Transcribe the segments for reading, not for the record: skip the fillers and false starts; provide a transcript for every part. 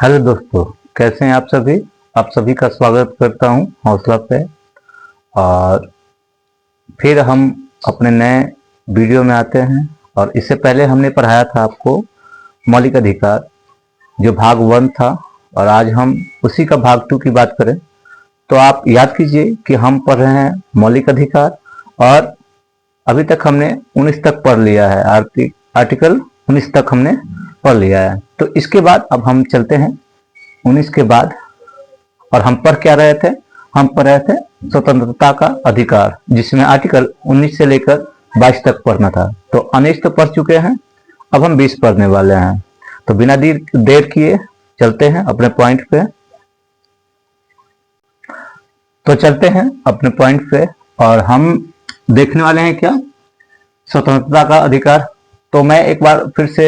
Hello दोस्तों, कैसे हैं आप सभी। आप सभी का स्वागत करता हूं हौसला पे। और फिर हम अपने नए वीडियो में आते हैं। और इससे पहले हमने पढ़ाया था आपको मौलिक अधिकार, जो भाग 1 था। और आज हम उसी का भाग 2 की बात करें तो आप याद कीजिए कि हम पढ़ रहे हैं मौलिक अधिकार। और अभी तक हमने 19 तक पढ़ लिया है, आर्टिकल 19 तक हमने पढ़ लिया है। तो इसके बाद अब हम चलते हैं 19 के बाद। और हम पढ़ क्या रहे थे, हम पढ़ रहे थे स्वतंत्रता का अधिकार, जिसमें आर्टिकल 19 से लेकर 22 तक पढ़ना था। तो 19 तो पढ़ चुके हैं, अब हम 20 पढ़ने वाले हैं। तो बिना देर किए चलते हैं अपने पॉइंट पे। तो चलते हैं अपने पॉइंट पे और हम देखने वाले हैं क्या, स्वतंत्रता का अधिकार। तो मैं एक बार फिर से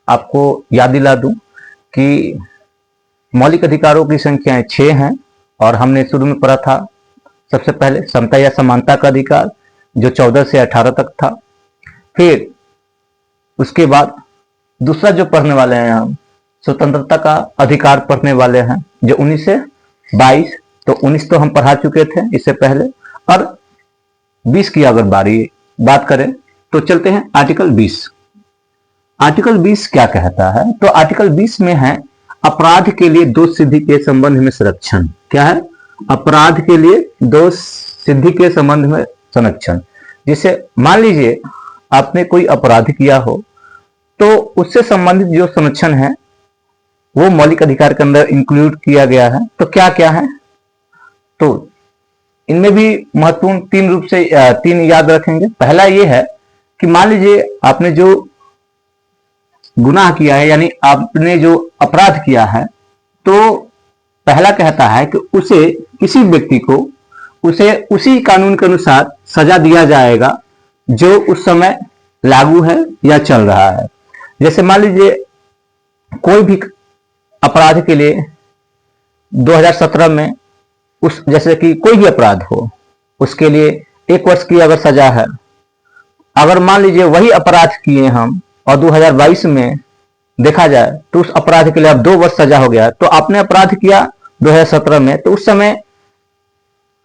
आपको याद दिला दूं कि मौलिक अधिकारों की संख्याएं 6 हैं। और हमने शुरू में पढ़ा था सबसे पहले समता या समानता का अधिकार, जो 14 से 18 तक था। फिर उसके बाद दूसरा जो पढ़ने वाले हैं हम, स्वतंत्रता का अधिकार पढ़ने वाले हैं, जो 19 से 22। तो 19 तो हम पढ़ा चुके थे इससे पहले। और 20 की अगर बात करें तो चलते हैं आर्टिकल 20। आर्टिकल 20 क्या कहता है, तो आर्टिकल 20 में है अपराध के लिए दोष सिद्धि के संबंध में संरक्षण। क्या है, अपराध के लिए दोष सिद्धि के संबंध में संरक्षण। जैसे मान लीजिए आपने कोई अपराध किया हो, तो उससे संबंधित जो संरक्षण है वो मौलिक अधिकार के अंदर इंक्लूड किया गया है। तो क्या क्या है, तो इनमें भी महत्वपूर्ण 3 रूप से 3 याद रखेंगे। पहला ये है कि मान लीजिए आपने जो गुनाह किया है, यानी आपने जो अपराध किया है, तो पहला कहता है कि उसे किसी व्यक्ति को उसे उसी कानून के अनुसार सजा दिया जाएगा जो उस समय लागू है या चल रहा है। जैसे मान लीजिए कोई भी अपराध के लिए 2017 में जैसे कि कोई भी अपराध हो, उसके लिए 1 वर्ष की अगर सजा है। अगर मान लीजिए वही अपराध किए हम और 2022 में देखा जाए तो उस अपराध के लिए अब 2 वर्ष सजा हो गया। तो आपने अपराध किया 2017 में, तो उस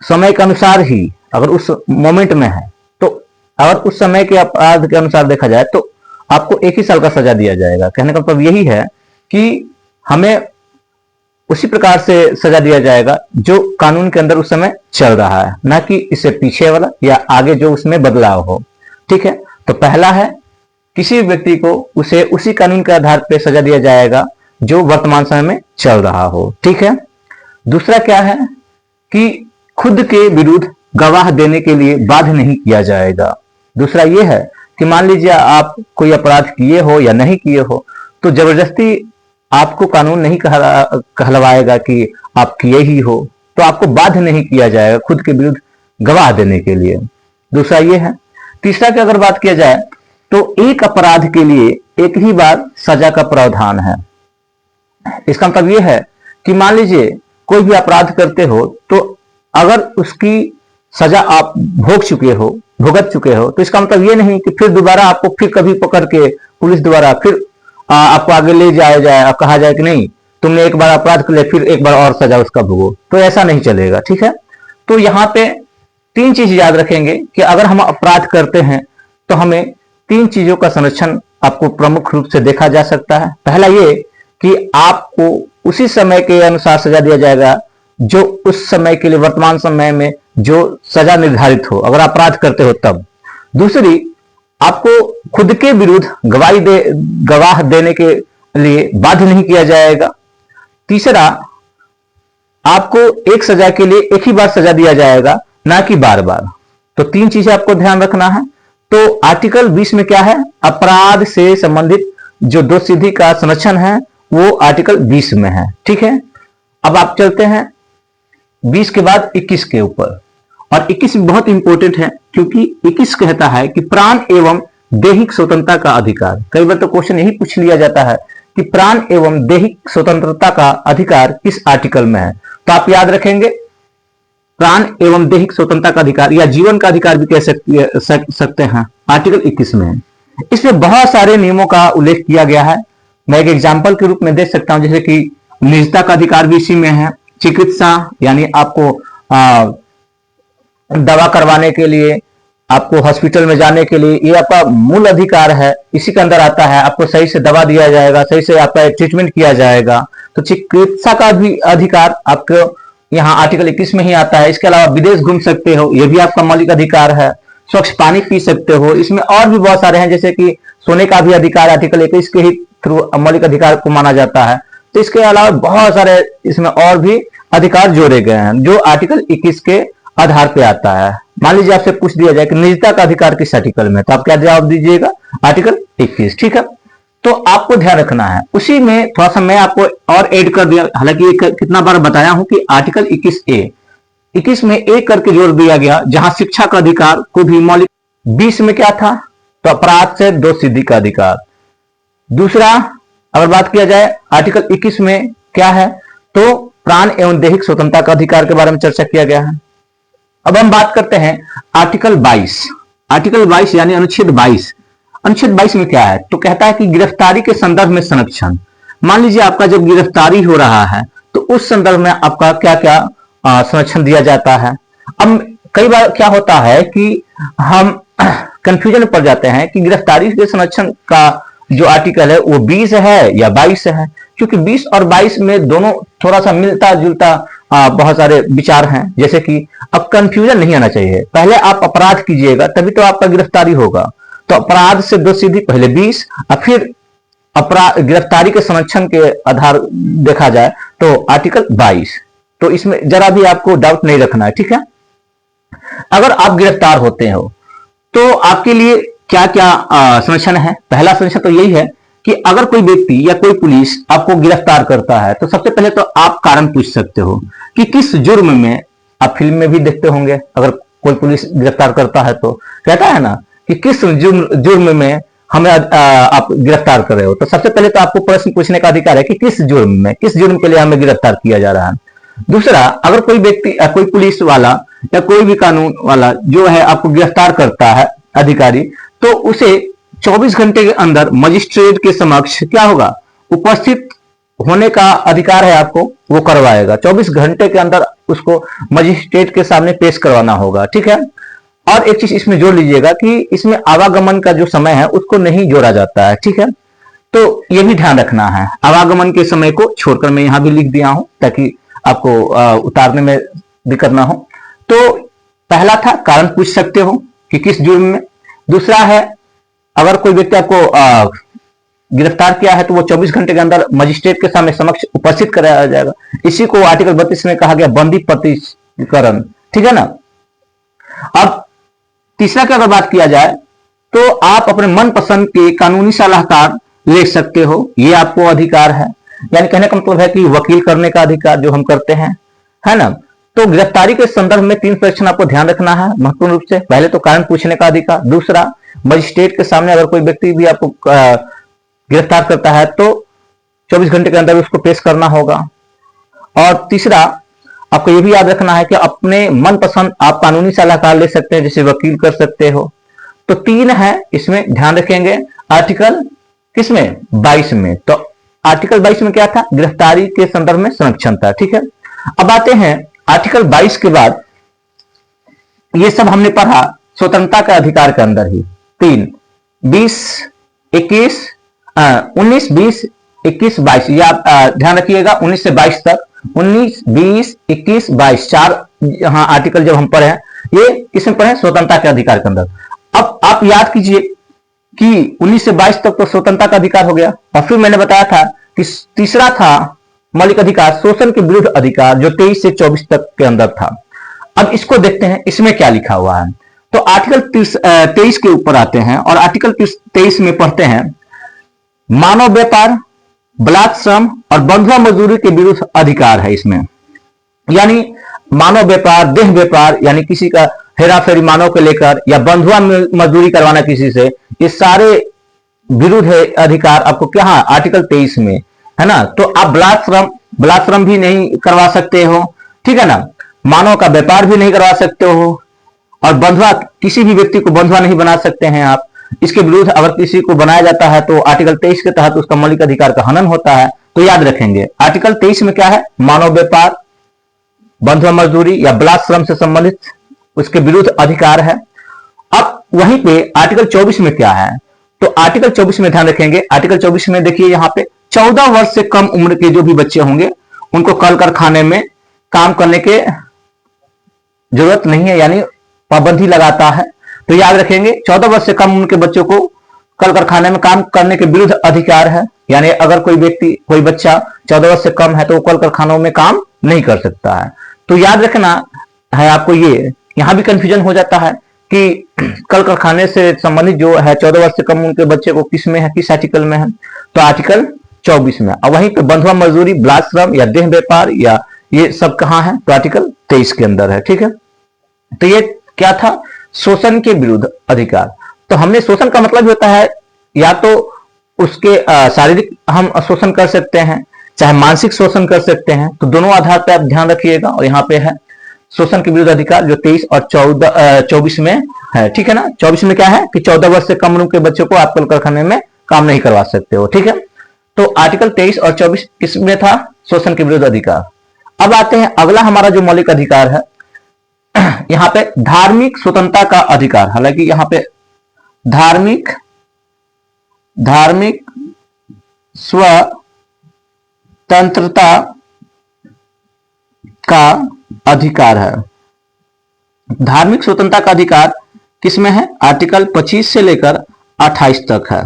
समय के अनुसार ही अगर उस मोमेंट में है, तो अगर उस समय के अपराध के अनुसार देखा जाए तो आपको 1 ही साल का सजा दिया जाएगा। कहने का मतलब यही है कि हमें उसी प्रकार से सजा दिया जाएगा जो कानून के अंदर उस समय चल रहा है, ना कि इससे पीछे वाला या आगे जो उसमें बदलाव हो। ठीक है, तो पहला है किसी व्यक्ति को उसे उसी कानून के आधार पर सजा दिया जाएगा जो वर्तमान समय में चल रहा हो। ठीक है, दूसरा क्या है कि खुद के विरुद्ध गवाह देने के लिए बाध्य नहीं किया जाएगा। दूसरा यह है कि मान लीजिए आप कोई अपराध किए हो या नहीं किए हो, तो जबरदस्ती आपको कानून नहीं कहलवाएगा कि आप किए ही हो, तो आपको बाध्य नहीं किया जाएगा खुद के विरुद्ध गवाह देने के लिए। दूसरा यह है। तीसरा की अगर बात किया जाए तो एक अपराध के लिए 1 ही बार सजा का प्रावधान है। इसका मतलब यह है कि मान लीजिए कोई भी अपराध करते हो, तो अगर उसकी सजा आप भुगत चुके हो, तो इसका मतलब यह नहीं कि फिर दोबारा आपको फिर कभी पकड़ के पुलिस द्वारा फिर आपको आगे ले जाया जाए और कहा जाए कि नहीं, तुमने एक बार अपराध कर लिया, फिर एक बार और सजा उसका भुगो। तो ऐसा नहीं चलेगा। ठीक है, तो यहां पे 3 चीज याद रखेंगे कि अगर हम अपराध करते हैं तो हमें 3 चीजों का संरक्षण आपको प्रमुख रूप से देखा जा सकता है। पहला ये कि आपको उसी समय के अनुसार सजा दिया जाएगा जो उस समय के लिए वर्तमान समय में जो सजा निर्धारित हो, अगर अपराध करते हो तब। दूसरी, आपको खुद के विरुद्ध गवाह देने के लिए बाध्य नहीं किया जाएगा। तीसरा, आपको एक सजा के लिए 1 ही बार सजा दिया जाएगा, ना कि बार बार। तो 3 चीजें आपको ध्यान रखना है। तो आर्टिकल 20 में क्या है, अपराध से संबंधित जो दोष सिद्धि का संरक्षण है वो आर्टिकल 20 में है। ठीक है, अब आप चलते हैं 20 के बाद 21 के ऊपर। और 21 बहुत इंपॉर्टेंट है, क्योंकि 21 कहता है कि प्राण एवं दैहिक स्वतंत्रता का अधिकार। कई बार तो क्वेश्चन यही पूछ लिया जाता है कि प्राण एवं दैहिक स्वतंत्रता का अधिकार किस आर्टिकल में है। तो आप याद रखेंगे प्राण एवं दैहिक स्वतंत्रता का अधिकार या जीवन का अधिकार भी कह सकते हैं, आर्टिकल 21 में है। इसमें बहुत सारे नियमों का उल्लेख किया गया है। मैं एक एग्जाम्पल के रूप में दे सकता हूं, जैसे कि निजता का अधिकार भी इसी में है। चिकित्सा यानी आपको दवा करवाने के लिए, आपको हॉस्पिटल में जाने के लिए, ये आपका मूल अधिकार है, इसी के अंदर आता है। आपको सही से दवा दिया जाएगा, सही से आपका ट्रीटमेंट किया जाएगा। तो चिकित्सा का भी अधिकार आपको यहाँ आर्टिकल 21 में ही आता है। इसके अलावा विदेश घूम सकते हो, ये भी आपका मौलिक अधिकार है। स्वच्छ पानी पी सकते हो, इसमें और भी बहुत सारे हैं, जैसे कि सोने का भी अधिकार आर्टिकल 21 के ही थ्रू मौलिक अधिकार को माना जाता है। तो इसके अलावा बहुत सारे इसमें और भी अधिकार जोड़े गए हैं जो आर्टिकल 21 के आधार पे आता है। मान लीजिए आपसे पूछ दिया जाए कि निजता का अधिकार किस आर्टिकल में, तो आप क्या जवाब दीजिएगा? आर्टिकल 21। ठीक है, तो आपको ध्यान रखना है। उसी में थोड़ा सा मैं आपको और ऐड कर दिया, हालांकि कितना बार बताया हूं कि आर्टिकल 21 में एक करके जोड़ दिया गया, जहां शिक्षा का अधिकार को भी मौलिक। 20 में क्या था? तो अपराध से दोष सिद्धि का अधिकार। दूसरा अगर बात किया जाए आर्टिकल 21 में क्या है, तो प्राण एवं दैहिक स्वतंत्रता का अधिकार के बारे में चर्चा किया गया है। अब हम बात करते हैं आर्टिकल 22। आर्टिकल 22 यानी अनुच्छेद 22। अनुच्छेद 22 में क्या है? तो कहता है कि गिरफ्तारी के संदर्भ में संरक्षण। मान लीजिए आपका जब गिरफ्तारी हो रहा है तो उस संदर्भ में आपका क्या क्या संरक्षण दिया जाता है। अब कई बार क्या होता है कि हम कंफ्यूजन में पड़ जाते हैं कि गिरफ्तारी के संरक्षण का जो आर्टिकल है वो 20 है या 22 है, क्योंकि 20 और 22 में दोनों थोड़ा सा मिलता जुलता बहुत सारे विचार हैं। जैसे कि अब कंफ्यूजन नहीं आना चाहिए, पहले आप अपराध कीजिएगा तभी तो आपका गिरफ्तारी होगा। तो अपराध से दोष सिद्धि पहले 20 और फिर अपराध गिरफ्तारी के संरक्षण के आधार देखा जाए तो आर्टिकल 22। तो इसमें जरा भी आपको डाउट नहीं रखना है, ठीक है। अगर आप गिरफ्तार होते हो तो आपके लिए क्या क्या संरक्षण है? पहला संरक्षण तो यही है कि अगर कोई व्यक्ति या कोई पुलिस आपको गिरफ्तार करता है तो सबसे पहले तो आप कारण पूछ सकते हो कि किस जुर्म में। आप फिल्म में भी देखते होंगे, अगर कोई पुलिस गिरफ्तार करता है तो कहता है ना कि किस जुर्म में हमें आप गिरफ्तार कर रहे हो। तो सबसे पहले तो आपको प्रश्न पूछने का अधिकार है कि किस जुर्म में, किस जुर्म के लिए हमें गिरफ्तार किया जा रहा है। दूसरा, अगर कोई व्यक्ति कोई पुलिस वाला या कोई भी कानून वाला जो है आपको गिरफ्तार करता है अधिकारी, तो उसे 24 घंटे के अंदर मजिस्ट्रेट के समक्ष क्या होगा? उपस्थित होने का अधिकार है आपको, वो करवाएगा। 24 घंटे के अंदर उसको मजिस्ट्रेट के सामने पेश करवाना होगा, ठीक है। और एक चीज इसमें जोड़ लीजिएगा कि इसमें आवागमन का जो समय है उसको नहीं जोड़ा जाता है, ठीक है। तो ये भी ध्यान रखना है, आवागमन के समय को छोड़कर मैं यहां भी लिख दिया हूं ताकि आपको उतारने में दिक्कत ना हो। तो पहला था कारण पूछ सकते हो कि किस जुर्म में। दूसरा है अगर कोई व्यक्ति आपको गिरफ्तार किया है तो वो 24 घंटे के अंदर मजिस्ट्रेट के सामने समक्ष उपस्थित कराया जाएगा। इसी को आर्टिकल 32 में कहा गया बंदी प्रतिकरण, ठीक है ना। अब तीसरा की अगर बात किया जाए तो आप अपने मनपसंद के कानूनी सलाहकार ले सकते हो, ये आपको अधिकार है। यानी कहने का मतलब है कि वकील करने का अधिकार जो हम करते हैं, है ना। तो गिरफ्तारी के संदर्भ में 3 सेक्शन आपको ध्यान रखना है महत्वपूर्ण रूप से। पहले तो कारण पूछने का अधिकार, दूसरा मजिस्ट्रेट के सामने अगर कोई व्यक्ति भी आपको गिरफ्तार करता है तो 24 घंटे के अंदर उसको पेश करना होगा। और तीसरा आपको यह भी याद रखना है कि अपने मनपसंद आप कानूनी सलाहकार ले सकते हैं, जैसे वकील कर सकते हो। तो 3 है, इसमें ध्यान रखेंगे। आर्टिकल किसमें? 22 में। तो आर्टिकल 22 में क्या था? गिरफ्तारी के संदर्भ में संरक्षण था, ठीक है। अब आते हैं आर्टिकल 22 के बाद, ये सब हमने पढ़ा स्वतंत्रता का अधिकार के अंदर ही 3, 20, 21, 19, 20, 21, 22। ये आप ध्यान रखिएगा 19 से 22 तक, 19, 20, 21, 22 4 यहां आर्टिकल जब हम पढ़े हैं, ये किसमें पढ़े? स्वतंत्रता के अधिकार के अंदर। अब आप याद कीजिए कि 19 से 22 तक तो स्वतंत्रता का अधिकार हो गया, और फिर मैंने बताया था कि तीसरा था मौलिक अधिकार शोषण के विरुद्ध अधिकार, जो 23 से 24 तक के अंदर था। अब इसको देखते हैं इसमें क्या लिखा हुआ है। तो आर्टिकल 23 के ऊपर आते हैं और आर्टिकल 23 में पढ़ते हैं मानव व्यापार, बलात् श्रम और बंधुआ मजदूरी के विरुद्ध अधिकार है इसमें। यानी मानव व्यापार, देह व्यापार, यानी किसी का हेरा फेरी मानव को लेकर, या बंधुआ मजदूरी करवाना किसी से, ये सारे विरुद्ध है अधिकार आपको क्या? आर्टिकल 23 में, है ना। तो आप बलात् श्रम भी नहीं करवा सकते हो, ठीक है ना। मानव का व्यापार भी नहीं करवा सकते हो, और बंधुआ, किसी भी व्यक्ति को बंधुआ नहीं बना सकते हैं आप। इसके विरुद्ध अगर किसी को बनाया जाता है तो आर्टिकल 23 के तहत उसका मौलिक अधिकार का हनन होता है। तो याद रखेंगे आर्टिकल 23 में क्या है, मानव व्यापार, बंधुआ मजदूरी या बलात् श्रम से संबंधित उसके विरुद्ध अधिकार है। अब वहीं पे आर्टिकल 24 में क्या है, तो आर्टिकल 24 में ध्यान रखेंगे, आर्टिकल 24 में देखिए यहां पे 14 वर्ष से कम उम्र के जो भी बच्चे होंगे उनको कल कारखाने में काम करने के जरूरत नहीं है, यानी पाबंदी लगाता है। तो याद रखेंगे 14 वर्ष से कम उम्र के बच्चों को कल कारखाने में काम करने के विरुद्ध अधिकार है, यानी अगर कोई व्यक्ति कोई बच्चा 14 वर्ष से कम है तो वो कल कारखानों में काम नहीं कर सकता है। तो याद रखना है आपको, ये यहां भी कंफ्यूजन हो जाता है कि कल कारखाने से संबंधित जो है 14 वर्ष से कम उनके बच्चे को किस में है, किस आर्टिकल में है, तो आर्टिकल 24 में। और वहीं पे बंधुआ मजदूरी, बलात् श्रम या देह व्यापार या ये सब कहां है, तो आर्टिकल 23 के अंदर है। ठीक है, तो ये क्या था, शोषण के विरुद्ध अधिकार। तो हमने शोषण का मतलब होता है या तो उसके शारीरिक हम शोषण कर सकते हैं, चाहे मानसिक शोषण कर सकते हैं, तो दोनों आधार पर आप ध्यान रखिएगा। और यहाँ पे है शोषण के विरुद्ध अधिकार जो 23 और 24 में है। ठीक है ना, 24 में क्या है कि 14 वर्ष से कम उम्र के बच्चों को आप कल कारखाने में काम नहीं करवा सकते हो। ठीक है, तो आर्टिकल 23 और 24 किसमें था, शोषण के विरुद्ध अधिकार। अब आते हैं अगला हमारा जो मौलिक अधिकार है, यहां पे धार्मिक स्वतंत्रता का अधिकार। हालांकि यहां पे धार्मिक स्वतंत्रता का अधिकार है। धार्मिक स्वतंत्रता का अधिकार किसमें है, आर्टिकल 25 से लेकर 28 तक है।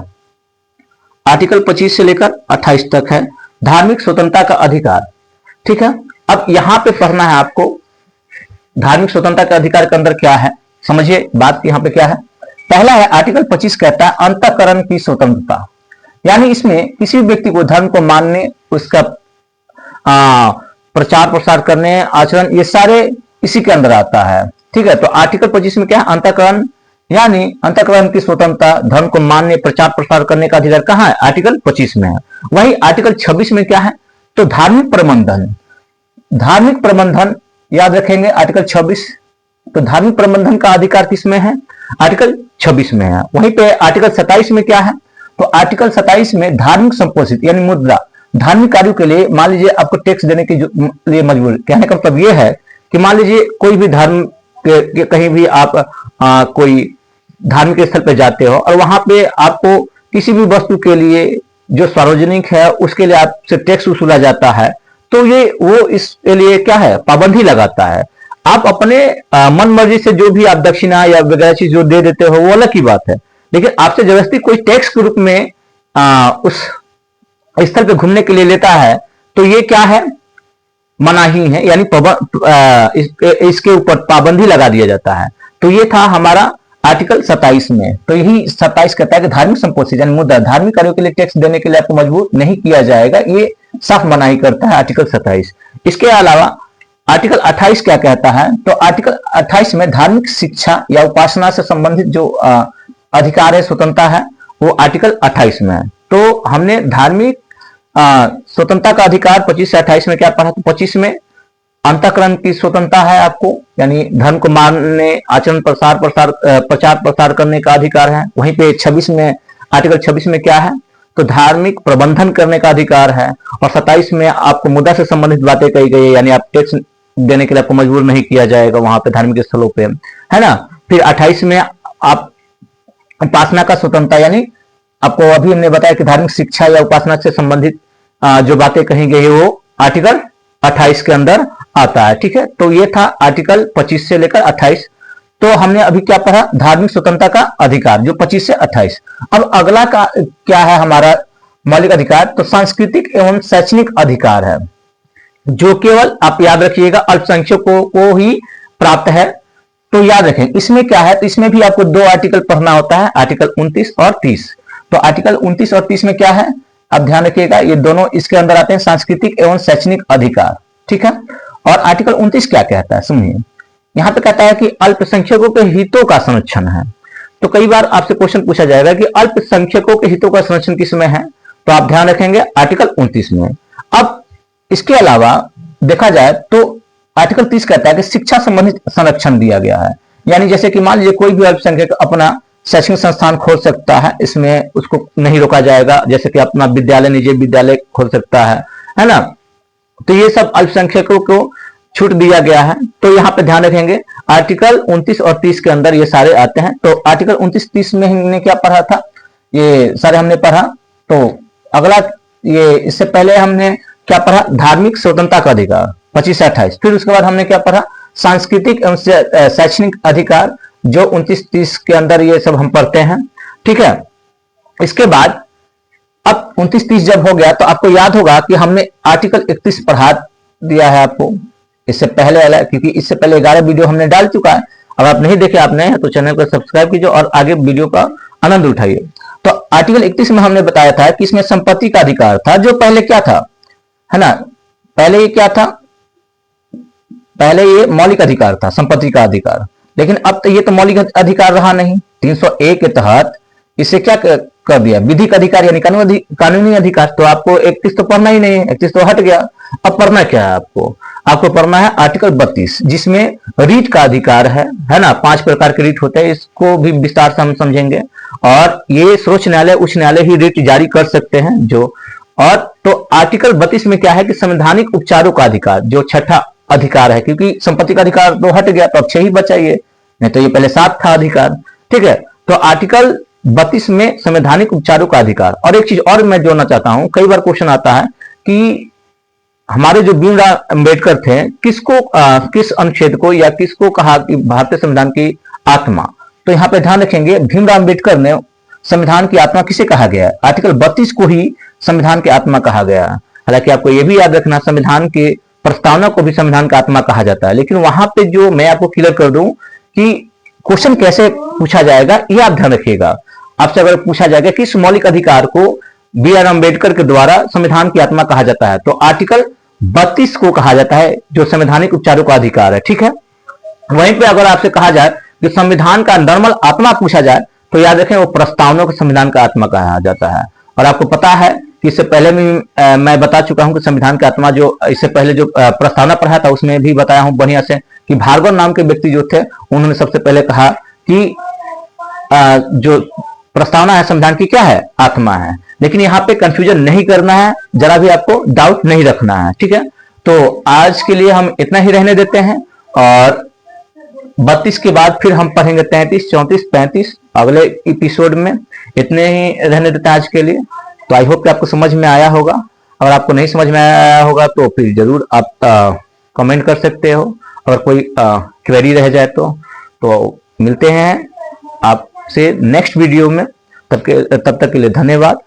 आर्टिकल 25 से लेकर 28 तक है धार्मिक स्वतंत्रता का अधिकार। ठीक है, अब यहां पे पढ़ना है आपको धार्मिक स्वतंत्रता के अधिकार के अंदर क्या है, समझिए बात यहां पे क्या है। पहला है आर्टिकल 25 कहता है अंतःकरण की स्वतंत्रता, यानी इसमें किसी व्यक्ति को धर्म को मानने, उसका प्रचार प्रसार करने, आचरण, ये सारे इसी के अंदर आता है। ठीक है, तो आर्टिकल 25 में क्या है, अंतःकरण, यानी अंतःकरण की स्वतंत्रता, धर्म को मानने, प्रचार प्रसार करने का अधिकार कहां है, आर्टिकल 25 में है। वही आर्टिकल 26 में क्या है, तो धार्मिक प्रबंधन। धार्मिक प्रबंधन याद रखेंगे आर्टिकल 26, तो धार्मिक प्रबंधन का अधिकार किसमें है, आर्टिकल 26 में है। वहीं पे आर्टिकल 27 में क्या है, तो आर्टिकल 27 में धार्मिक संपोषित यानी मुद्रा, धार्मिक कार्यों के लिए मान लीजिए आपको टैक्स देने के लिए मजबूर। कहने का मतलब यह है कि मान लीजिए कोई भी धर्म के कहीं भी आप कोई धार्मिक स्थल पे जाते हो और वहां पे आपको किसी भी वस्तु के लिए जो सार्वजनिक है उसके लिए आपसे टैक्स वसूला जाता है, तो ये वो इसके लिए क्या है, पाबंदी लगाता है। आप अपने मन मर्जी से जो भी आप दक्षिणा या वगैरह चीज जो दे देते हो वो अलग की बात है, लेकिन आपसे जबरदस्ती कोई टैक्स के रूप में उस स्थल पे घूमने के लिए लेता है, तो ये क्या है, मनाही है, यानी इसके ऊपर पाबंदी लगा दिया जाता है। तो ये था हमारा आर्टिकल 27 में। तो यही 27 कहता है कि धार्मिक संपोषित यानी मुद्रा, धार्मिक कार्यों के लिए टैक्स देने के लिए आपको मजबूर नहीं किया जाएगा, ये साफ मनाही करता है आर्टिकल 27। इसके अलावा आर्टिकल 28 क्या कहता है, तो आर्टिकल 28 में धार्मिक शिक्षा या उपासना से संबंधित जो अधिकार है, स्वतंत्रता है, वो आर्टिकल 28 में है। तो हमने धार्मिक स्वतंत्रता का अधिकार 25 से 28 में क्या पढ़ा, तो 25 में अंतःकरण की स्वतंत्रता है आपको, यानी धर्म को मानने, आचरण प्रचार प्रसार करने का अधिकार है। वहीं पे 26 में आर्टिकल 26 में क्या है, तो धार्मिक प्रबंधन करने का अधिकार है। और 27 में आपको मुद्दा से संबंधित बातें कही गई है, यानी आप टैक्स देने के लिए आपको मजबूर नहीं किया जाएगा वहां पे धार्मिक स्थलों पे, है ना। फिर 28 में आप उपासना का स्वतंत्रता, यानी आपको अभी हमने बताया कि धार्मिक शिक्षा या उपासना से संबंधित जो बातें कही गई है वो आर्टिकल 28 के अंदर आता है। ठीक है, तो ये था आर्टिकल 25 से लेकर 28। तो हमने अभी क्या पढ़ा, धार्मिक स्वतंत्रता का अधिकार जो 25 से 28। अब अगला का क्या है हमारा मौलिक अधिकार, तो सांस्कृतिक एवं शैक्षणिक अधिकार है, जो केवल आप याद रखिएगा अल्पसंख्यकों को ही प्राप्त है। तो याद रखें इसमें क्या है, तो इसमें भी आपको दो आर्टिकल पढ़ना होता है, आर्टिकल 29 और 30। तो आर्टिकल 29 और 30 में क्या है, आप ध्यान रखिएगा, ये दोनों इसके अंदर आते हैं, सांस्कृतिक एवं शैक्षणिक अधिकार। ठीक है, और आर्टिकल 29 क्या कहता है सुनिए, यहां पे कहता है कि अल्पसंख्यकों के हितों का संरक्षण है। तो कई बार आपसे क्वेश्चन पूछा जाएगा कि अल्पसंख्यकों के हितों का संरक्षण किसमें है, तो आप ध्यान रखेंगे आर्टिकल 29 में। अब इसके अलावा देखा जाए तो आर्टिकल 30 कहता है कि शिक्षा संबंधित संरक्षण दिया गया है, यानी जैसे कि मान लीजिए कोई भी अल्पसंख्यक अपना शैक्षणिक संस्थान खोल सकता है, इसमें उसको नहीं रोका जाएगा, जैसे कि अपना विद्यालय, निजी विद्यालय खोल सकता है ना। तो ये सब अल्पसंख्यकों को छूट दिया गया है। तो यहाँ पे ध्यान रखेंगे आर्टिकल 29 और 30 के अंदर ये सारे आते हैं। तो आर्टिकल 29-30 में हमने क्या पढ़ा था, ये सारे हमने पढ़ा। तो अगला ये इससे पहले हमने क्या पढ़ा, धार्मिक स्वतंत्रता का अधिकार 25 से 28। फिर उसके बाद हमने क्या पढ़ा, सांस्कृतिक एवं शैक्षणिक अधिकार जो 29-30 के अंदर ये सब हम पढ़ते हैं, ठीक है। इसके बाद अब 29-30 जब हो गया तो आपको याद होगा कि हमने आर्टिकल 31 पढ़ा दिया है आपको इससे पहले वाला, क्योंकि इससे पहले 11 वीडियो हमने डाल चुका है। अगर आप नहीं देखे आपने तो चैनल को सब्सक्राइब कीजिए और आगे वीडियो का आनंद उठाइए। तो आर्टिकल 31 में हमने बताया था कि इसमें संपत्ति का अधिकार था, जो पहले क्या था, है ना, पहले ये क्या था, पहले ये मौलिक अधिकार था, संपत्ति का अधिकार। लेकिन अब तो ये तो मौलिक अधिकार रहा नहीं। 301 के तहत इसे क्या कर दिया, विधिक अधिकार यानी कानूनी अधिकार। तो आपको 31 तो पढ़ना ही नहीं है, 31 तो हट गया। अब पढ़ना क्या है आपको पढ़ना है आर्टिकल 32, जिसमें रीट का अधिकार है ना। 5 प्रकार के रीट होते हैं, इसको भी विस्तार से हम समझेंगे। और ये सर्वोच्च न्यायालय, उच्च न्यायालय ही रीट जारी कर सकते हैं जो। और तो आर्टिकल 32 में क्या है कि संवैधानिक उपचारों का अधिकार, जो छठा अधिकार है, क्योंकि संपत्ति का अधिकार तो हट गया तो अब 6 ही बचा, ये नहीं तो ये पहले 7 था अधिकार, ठीक है। तो आर्टिकल 32 में संवैधानिक उपचारों का अधिकार। और एक चीज और मैं जोड़ना चाहता हूं, कई बार क्वेश्चन आता है कि हमारे जो भीमराव अंबेडकर थे, किस अनुच्छेद को या किसको कहा कि भारतीय संविधान की आत्मा। तो यहाँ पे ध्यान रखेंगे, भीमराव अंबेडकर ने संविधान की आत्मा किसे कहा गया है, आर्टिकल 32 को ही संविधान की आत्मा कहा गया है। हालांकि आपको यह भी याद रखना, संविधान के प्रस्तावना को भी संविधान का आत्मा कहा जाता है। लेकिन वहां पे जो मैं आपको क्लियर कर दूं कि क्वेश्चन कैसे पूछा जाएगा, ये आप ध्यान रखिएगा। आपसे अगर पूछा जाएगा किस मौलिक अधिकार को बी आर अम्बेडकर के द्वारा संविधान की आत्मा कहा जाता है, तो आर्टिकल 32 को कहा जाता है, जो संवैधानिक उपचारों का अधिकार है, ठीक है। वहीं पे अगर आपसे कहा जाए कि संविधान का नॉर्मल आत्मा पूछा जाए, तो याद रखें वो प्रस्तावना को संविधान का आत्मा कहा जाता है। और आपको पता है कि इससे पहले भी मैं बता चुका हूं कि संविधान की आत्मा, जो इससे पहले जो प्रस्तावना पढ़ा था उसमें भी बताया हूं बढ़िया से, कि भार्गव नाम के व्यक्ति जो थे उन्होंने सबसे पहले कहा कि जो प्रस्तावना है संविधान की क्या है, आत्मा है। लेकिन यहाँ पे कंफ्यूजन नहीं करना है, जरा भी आपको डाउट नहीं रखना है, ठीक है। तो आज के लिए हम इतना ही रहने देते हैं, और 32 के बाद फिर हम पढ़ेंगे 33, 34, 35 अगले एपिसोड में। इतने ही रहने देते हैं आज के लिए। तो आई होप कि आपको समझ में आया होगा। अगर आपको नहीं समझ में आया होगा तो फिर जरूर आप कमेंट कर सकते हो। अगर कोई क्वेरी रह जाए तो मिलते हैं आपसे नेक्स्ट वीडियो में। तब तक के लिए धन्यवाद।